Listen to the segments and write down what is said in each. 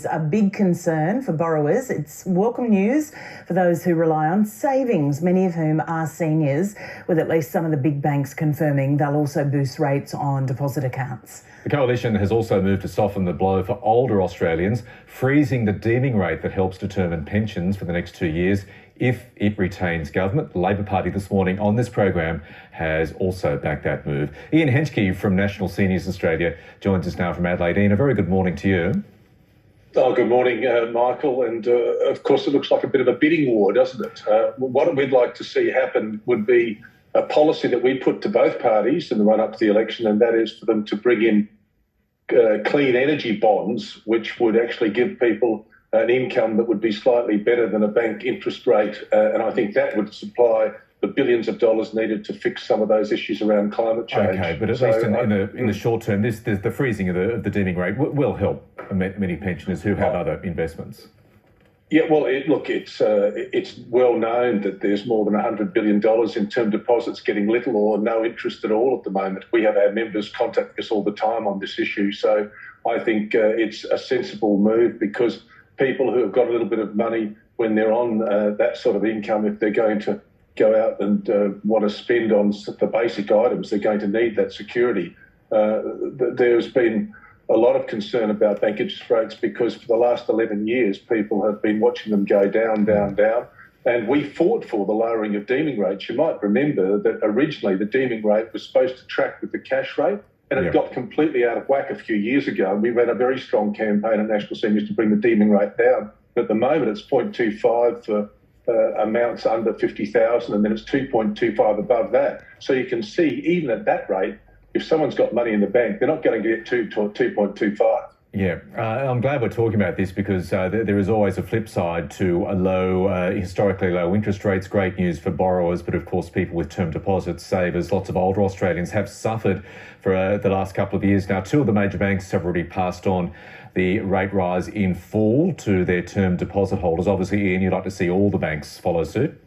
A big concern for borrowers. It's welcome news for those who rely on savings, many of whom are seniors, with at least some of the big banks confirming they'll also boost rates on deposit accounts. The Coalition has also moved to soften the blow for older Australians, freezing the deeming rate that helps determine pensions for the next 2 years if it retains government. The Labor Party this morning on this program has also backed that move. Ian Henschke from National Seniors Australia joins us now from Adelaide. Ian, a very good morning to you. Oh, good morning, Michael. And of course, it looks like a bit of a bidding war, doesn't it? What we'd like to see happen would be a policy that we put to both parties in the run-up to the election, and that is for them to bring in clean energy bonds, which would actually give people an income that would be slightly better than a bank interest rate. And I think that would supply the billions of dollars needed to fix some of those issues around climate change. Okay, but at least in the short term, the freezing of the deeming rate will help many pensioners who have other investments. Yeah, well, it's well known that there's more than $100 billion in term deposits getting little or no interest at all at the moment. We have our members contact us all the time on this issue. So I think it's a sensible move, because people who have got a little bit of money when they're on that sort of income, if they're going to go out and want to spend on the basic items, they're going to need that security. There's been a lot of concern about bank interest rates because for the last 11 years, people have been watching them go down, down, down. And we fought for the lowering of deeming rates. You might remember that originally the deeming rate was supposed to track with the cash rate, and it got completely out of whack a few years ago. And we ran a very strong campaign at National Seniors to bring the deeming rate down. At the moment, it's 0.25 for amounts under 50,000, and then it's 2.25 above that. So you can see, even at that rate, if someone's got money in the bank, they're not going to get 2.25. Yeah, I'm glad we're talking about this, because there is always a flip side to historically low interest rates. Great news for borrowers, but of course people with term deposits, savers, lots of older Australians have suffered for the last couple of years now. Two of the major banks have already passed on the rate rise in full to their term deposit holders. Obviously, Ian, you'd like to see all the banks follow suit.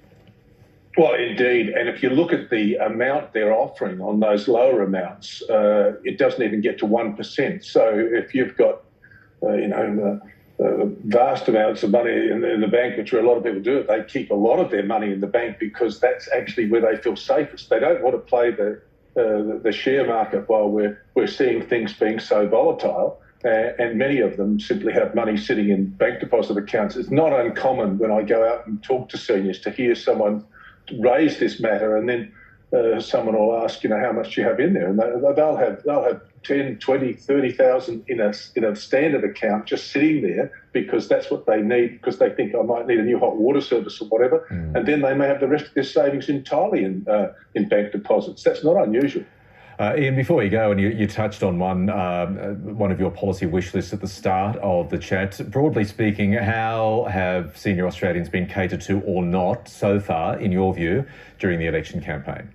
Well, indeed. And if you look at the amount they're offering on those lower amounts, it doesn't even get to 1%. So if you've got, vast amounts of money in the bank, which a lot of people do, they keep a lot of their money in the bank because that's actually where they feel safest. They don't want to play the share market while we're seeing things being so volatile. And many of them simply have money sitting in bank deposit accounts. It's not uncommon when I go out and talk to seniors to hear someone raise this matter, and then someone will ask, how much do you have in there? And they'll have 10, 20, 30,000 in a standard account just sitting there because that's what they need, because they think I might need a new hot water service or whatever. And then they may have the rest of their savings entirely in bank deposits. That's not unusual. Ian, before you go, and you touched on one of your policy wish lists at the start of the chat. Broadly speaking, how have senior Australians been catered to or not so far, in your view, during the election campaign?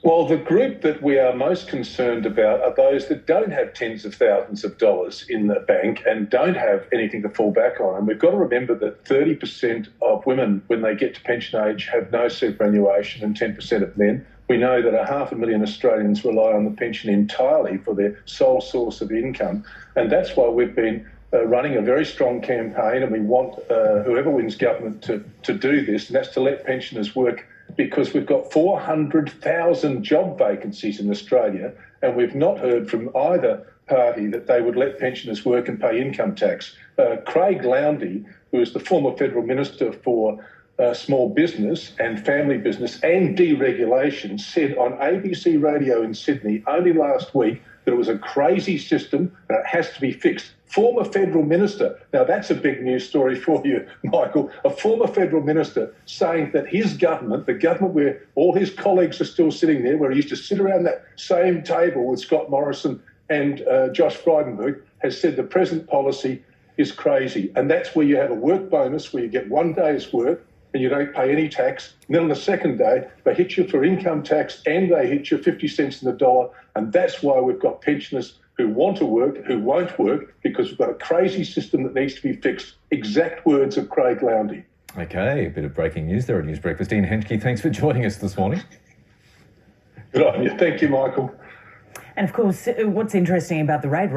Well, the group that we are most concerned about are those that don't have tens of thousands of dollars in the bank and don't have anything to fall back on. And we've got to remember that 30% of women, when they get to pension age, have no superannuation, and 10% of men. We know that 500,000 Australians rely on the pension entirely for their sole source of income. And that's why we've been running a very strong campaign, and we want whoever wins government to do this, and that's to let pensioners work, because we've got 400,000 job vacancies in Australia, and we've not heard from either party that they would let pensioners work and pay income tax. Craig Lowndes, who is the former Federal Minister for small business and family business and deregulation, said on ABC Radio in Sydney only last week that it was a crazy system and it has to be fixed. Former federal minister. Now, that's a big news story for you, Michael. A former federal minister saying that his government, the government where all his colleagues are still sitting there, where he used to sit around that same table with Scott Morrison and Josh Frydenberg, has said the present policy is crazy. And that's where you have a work bonus where you get 1 day's work and you don't pay any tax. And then on the second day, they hit you for income tax and they hit you 50 cents in the dollar. And that's why we've got pensioners who want to work, who won't work, because we've got a crazy system that needs to be fixed. Exact words of Craig Lowndes. Okay, a bit of breaking news there at News Breakfast. Ian Henschke, thanks for joining us this morning. Good on you. Thank you, Michael. And of course, what's interesting about the rate